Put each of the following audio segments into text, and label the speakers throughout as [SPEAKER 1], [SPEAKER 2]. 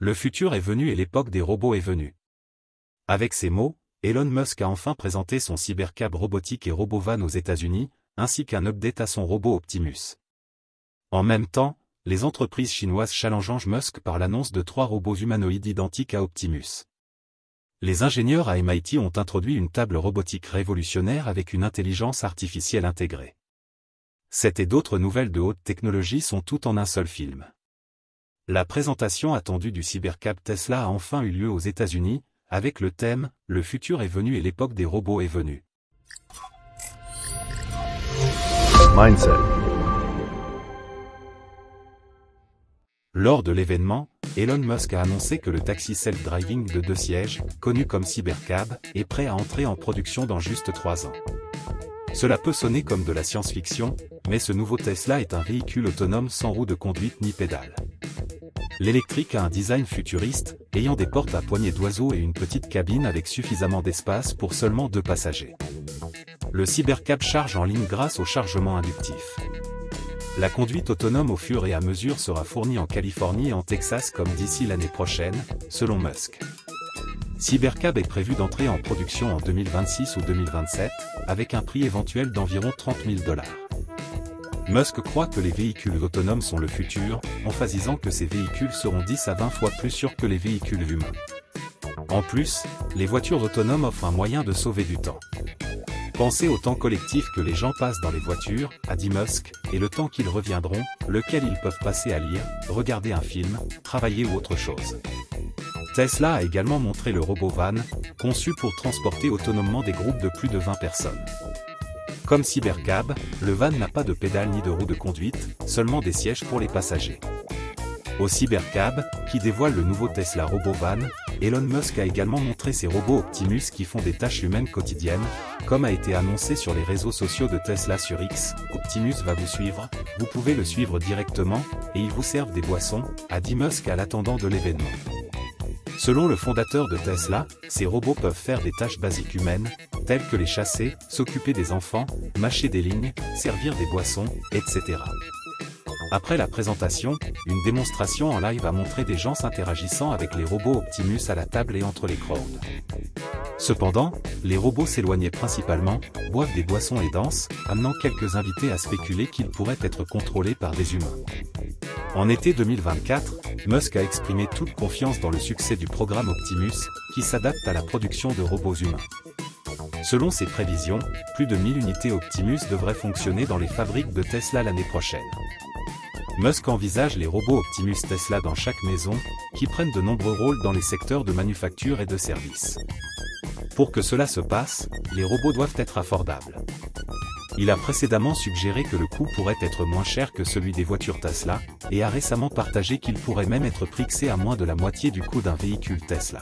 [SPEAKER 1] Le futur est venu et l'époque des robots est venue. Avec ces mots, Elon Musk a enfin présenté son cybercab robotique et RoboVan aux États-Unis, ainsi qu'un update à son robot Optimus. En même temps, les entreprises chinoises challengent Musk par l'annonce de 3 robots humanoïdes identiques à Optimus. Les ingénieurs à MIT ont introduit une table robotique révolutionnaire avec une intelligence artificielle intégrée. Cette et d'autres nouvelles de haute technologie sont toutes en un seul film. La présentation attendue du cybercab Tesla a enfin eu lieu aux États-Unis, avec le thème « Le futur est venu et l'époque des robots est venue ».
[SPEAKER 2] Mindset.
[SPEAKER 1] Lors de l'événement, Elon Musk a annoncé que le taxi self-driving de 2 sièges, connu comme Cybercab, est prêt à entrer en production dans juste 3 ans. Cela peut sonner comme de la science-fiction, mais ce nouveau Tesla est un véhicule autonome sans roue de conduite ni pédale. L'électrique a un design futuriste, ayant des portes à poignées d'oiseau et une petite cabine avec suffisamment d'espace pour seulement 2 passagers. Le Cybercab charge en ligne grâce au chargement inductif. La conduite autonome au fur et à mesure sera fournie en Californie et en Texas comme d'ici l'année prochaine, selon Musk. Cybercab est prévu d'entrer en production en 2026 ou 2027, avec un prix éventuel d'environ $30 000. Musk croit que les véhicules autonomes sont le futur, emphasisant que ces véhicules seront 10 à 20 fois plus sûrs que les véhicules humains. En plus, les voitures autonomes offrent un moyen de sauver du temps. Pensez au temps collectif que les gens passent dans les voitures, a dit Musk, et le temps qu'ils reviendront, lequel ils peuvent passer à lire, regarder un film, travailler ou autre chose. Tesla a également montré le RoboVan, conçu pour transporter autonomement des groupes de plus de 20 personnes. Comme Cybercab, le van n'a pas de pédale ni de roue de conduite, seulement des sièges pour les passagers. Au Cybercab, qui dévoile le nouveau Tesla RoboVan, Elon Musk a également montré ses robots Optimus qui font des tâches humaines quotidiennes, comme a été annoncé sur les réseaux sociaux de Tesla sur X. Optimus va vous suivre, vous pouvez le suivre directement, et ils vous servent des boissons, a dit Musk à l'attendant de l'événement. Selon le fondateur de Tesla, ces robots peuvent faire des tâches basiques humaines, telles que les chasser, s'occuper des enfants, mâcher des lignes, servir des boissons, etc. Après la présentation, une démonstration en live a montré des gens s'interagissant avec les robots Optimus à la table et entre les crowds. Cependant, les robots s'éloignaient principalement, boivent des boissons et dansent, amenant quelques invités à spéculer qu'ils pourraient être contrôlés par des humains. En été 2024, Musk a exprimé toute confiance dans le succès du programme Optimus, qui s'adapte à la production de robots humains. Selon ses prévisions, plus de 1000 unités Optimus devraient fonctionner dans les fabriques de Tesla l'année prochaine. Musk envisage les robots Optimus Tesla dans chaque maison, qui prennent de nombreux rôles dans les secteurs de manufacture et de services. Pour que cela se passe, les robots doivent être affordables. Il a précédemment suggéré que le coût pourrait être moins cher que celui des voitures Tesla, et a récemment partagé qu'il pourrait même être prixé à moins de la moitié du coût d'un véhicule Tesla.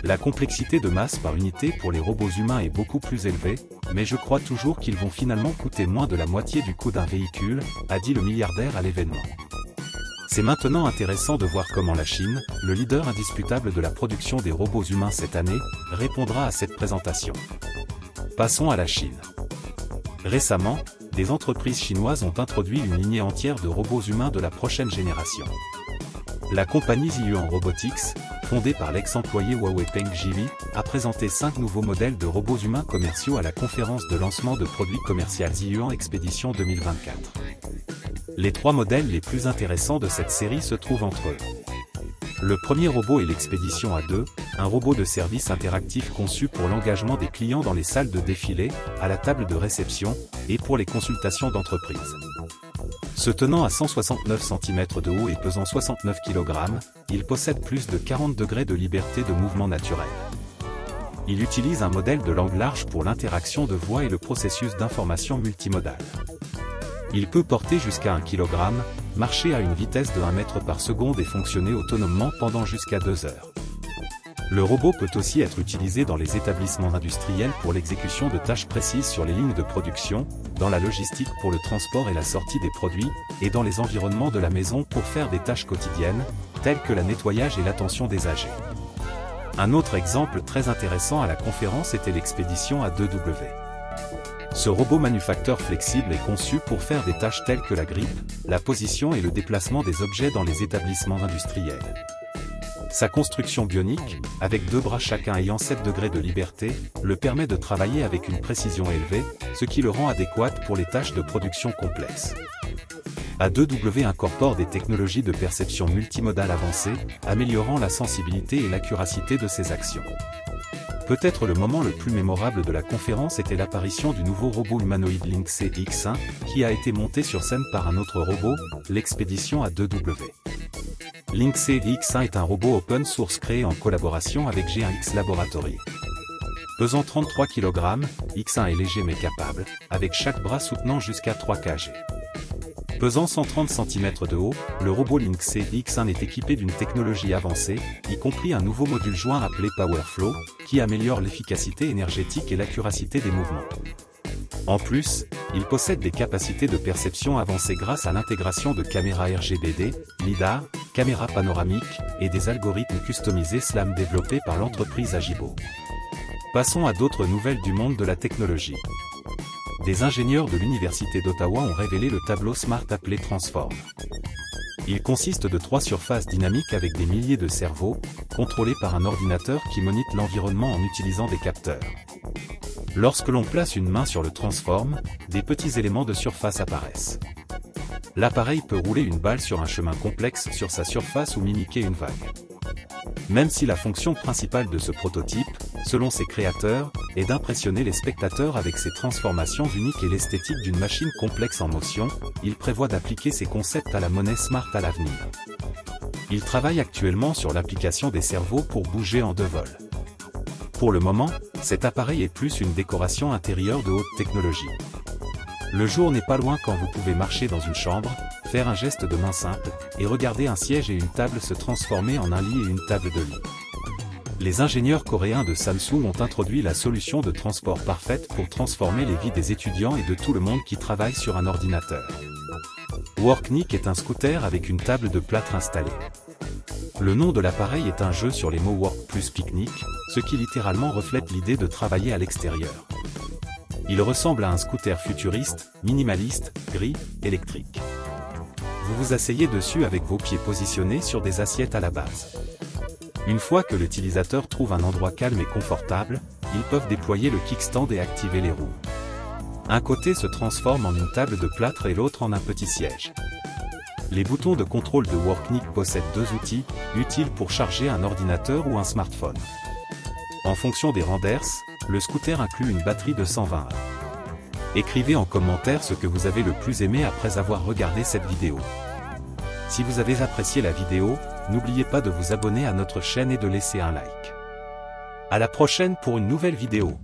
[SPEAKER 1] La complexité de masse par unité pour les robots humains est beaucoup plus élevée, mais je crois toujours qu'ils vont finalement coûter moins de la moitié du coût d'un véhicule, a dit le milliardaire à l'événement. C'est maintenant intéressant de voir comment la Chine, le leader indiscutable de la production des robots humains cette année, répondra à cette présentation. Passons à la Chine. Récemment, des entreprises chinoises ont introduit une lignée entière de robots humains de la prochaine génération. La compagnie Ziyuan Robotics, fondée par l'ex-employé Huawei Peng Zhili, a présenté 5 nouveaux modèles de robots humains commerciaux à la conférence de lancement de produits commerciaux Ziyuan Expedition 2024. Les 3 modèles les plus intéressants de cette série se trouvent entre eux. Le premier robot est l'Expedition A2, un robot de service interactif conçu pour l'engagement des clients dans les salles de défilé, à la table de réception, et pour les consultations d'entreprise. Se tenant à 169 cm de haut et pesant 69 kg, il possède plus de 40 degrés de liberté de mouvement naturel. Il utilise un modèle de langue large pour l'interaction de voix et le processus d'information multimodale. Il peut porter jusqu'à 1 kg, marcher à une vitesse de 1 mètre par seconde et fonctionner autonomement pendant jusqu'à 2 heures. Le robot peut aussi être utilisé dans les établissements industriels pour l'exécution de tâches précises sur les lignes de production, dans la logistique pour le transport et la sortie des produits, et dans les environnements de la maison pour faire des tâches quotidiennes, telles que le nettoyage et l'attention des âgés. Un autre exemple très intéressant à la conférence était l'Expedition A2W. Ce robot manufacteur flexible est conçu pour faire des tâches telles que la grippe, la position et le déplacement des objets dans les établissements industriels. Sa construction bionique, avec 2 bras chacun ayant 7 degrés de liberté, le permet de travailler avec une précision élevée, ce qui le rend adéquat pour les tâches de production complexes. A2W incorpore des technologies de perception multimodale avancées, améliorant la sensibilité et l'accuracy de ses actions. Peut-être le moment le plus mémorable de la conférence était l'apparition du nouveau robot humanoïde Lynx X1, qui a été monté sur scène par un autre robot, l'expédition A2W. Lynx X1 est un robot open source créé en collaboration avec G1X Laboratory. Pesant 33 kg, X1 est léger mais capable, avec chaque bras soutenant jusqu'à 3 kg. Pesant 130 cm de haut, le robot Lynx X1 est équipé d'une technologie avancée, y compris un nouveau module joint appelé PowerFlow, qui améliore l'efficacité énergétique et l'accuracy des mouvements. En plus, il possède des capacités de perception avancées grâce à l'intégration de caméras RGBD, LiDAR, caméras panoramiques, et des algorithmes customisés SLAM développés par l'entreprise Agibo. Passons à d'autres nouvelles du monde de la technologie. Des ingénieurs de l'Université d'Ottawa ont révélé le tableau Smart appelé Transform. Il consiste de 3 surfaces dynamiques avec des milliers de cerveaux, contrôlés par un ordinateur qui monite l'environnement en utilisant des capteurs. Lorsque l'on place une main sur le Transform, des petits éléments de surface apparaissent. L'appareil peut rouler une balle sur un chemin complexe sur sa surface ou mimiquer une vague. Même si la fonction principale de ce prototype, selon ses créateurs, est d'impressionner les spectateurs avec ses transformations uniques et l'esthétique d'une machine complexe en motion, il prévoit d'appliquer ces concepts à la monnaie Smart à l'avenir. Il travaille actuellement sur l'application des cerveaux pour bouger en 2 vols. Pour le moment, cet appareil est plus une décoration intérieure de haute technologie. Le jour n'est pas loin quand vous pouvez marcher dans une chambre, faire un geste de main simple, et regarder un siège et une table se transformer en un lit et une table de lit. Les ingénieurs coréens de Samsung ont introduit la solution de transport parfaite pour transformer les vies des étudiants et de tout le monde qui travaille sur un ordinateur. WorkNic est un scooter avec une table de plâtre installée. Le nom de l'appareil est un jeu sur les mots work plus pique-nique, ce qui littéralement reflète l'idée de travailler à l'extérieur. Il ressemble à un scooter futuriste, minimaliste, gris, électrique. Vous vous asseyez dessus avec vos pieds positionnés sur des assiettes à la base. Une fois que l'utilisateur trouve un endroit calme et confortable, ils peuvent déployer le kickstand et activer les roues. Un côté se transforme en une table de plâtre et l'autre en un petit siège. Les boutons de contrôle de WorkNic possèdent 2 outils, utiles pour charger un ordinateur ou un smartphone. En fonction des renders, le scooter inclut une batterie de 120 heures. Écrivez en commentaire ce que vous avez le plus aimé après avoir regardé cette vidéo. Si vous avez apprécié la vidéo, n'oubliez pas de vous abonner à notre chaîne et de laisser un like. À la prochaine pour une nouvelle vidéo.